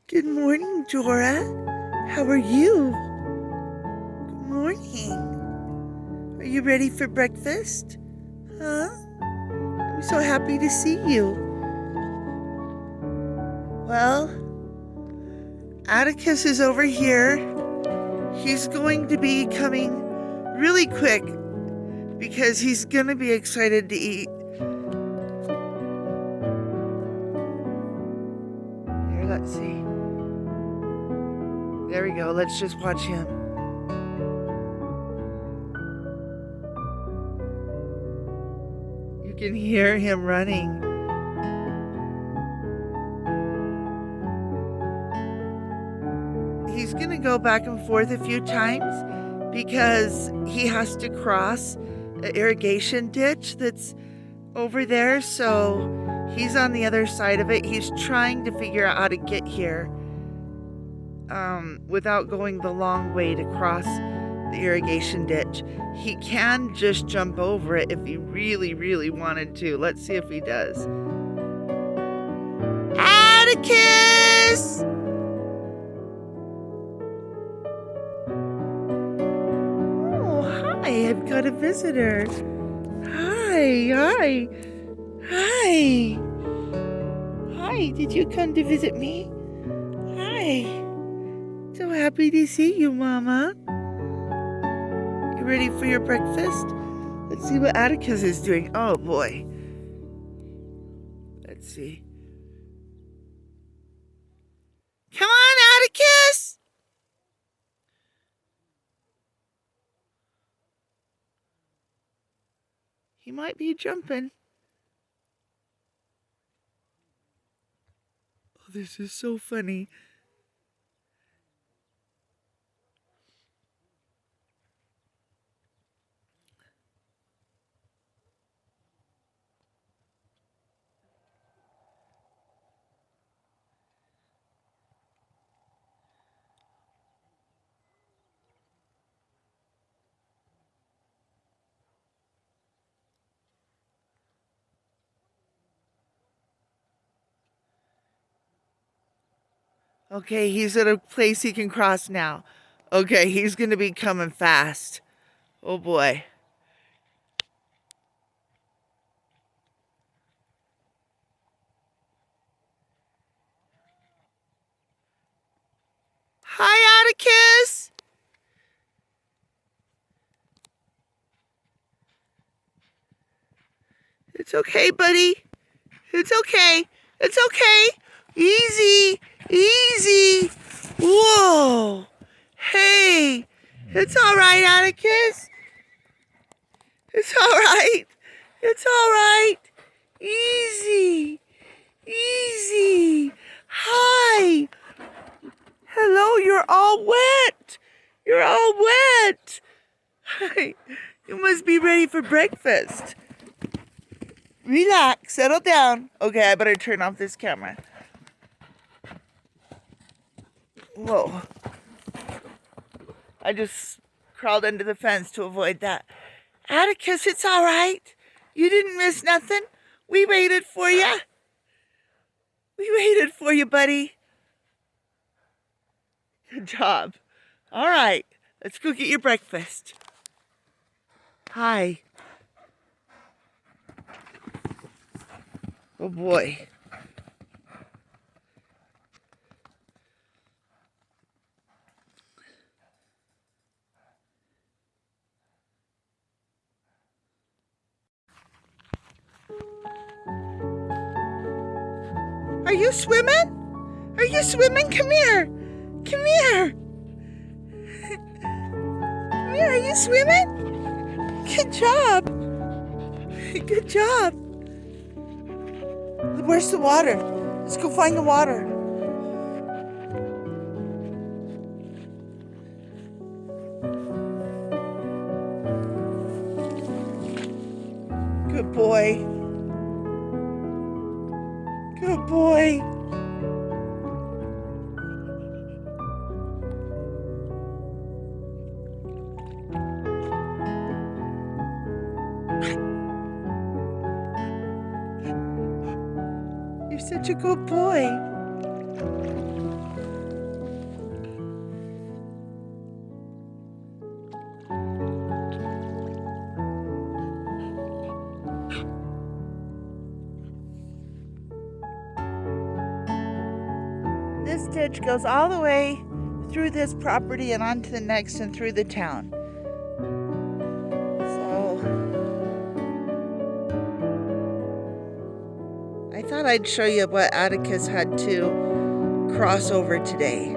Good morning, Dora. How are you? Good morning. Are you ready for breakfast? Huh? I'm so happy to see you. Well, Atticus is over here. He's going to be coming really quick because he's going to be excited to eat. Here, let's see. There we go. Let's just watch him. You can hear him running. He's going to go back and forth a few times because he has to cross an irrigation ditch that's over there. So he's on the other side of it. He's trying to figure out how to get here without going the long way to cross the irrigation ditch. He can just jump over it if he really, really wanted to. Let's see if he does. Atticus! Oh, hi, I've got a visitor. Hi. Hi, did you come to visit me? Hi. So happy to see you, Mama. You ready for your breakfast? Let's see what Atticus is doing. Oh, boy. Let's see. Come on, Atticus! He might be jumping. Oh, this is so funny. Okay, he's at a place he can cross now. Okay, he's going to be coming fast. Oh, boy. Hi, Atticus! It's okay, buddy. It's okay. It's okay. Easy. Whoa. Hey. It's all right, Atticus. It's all right. It's all right. Easy. Hi. Hello, you're all wet. You're all wet. Hi. You must be ready for breakfast. Relax, settle down. Okay, I better turn off this camera. Whoa. I just crawled under the fence to avoid that. Atticus, it's all right. You didn't miss nothing. We waited for you. We waited for you, buddy. Good job. All right, let's go get your breakfast. Hi. Oh, boy. Are you swimming? Are you swimming? Come here. Come here. Come here. Are you swimming? Good job. Good job. Where's the water? Let's go find the water. Good boy. Good boy. You're such a good boy. ditch goes all the way through this property and onto the next and through the town. So I thought I'd show you what Atticus had to cross over today.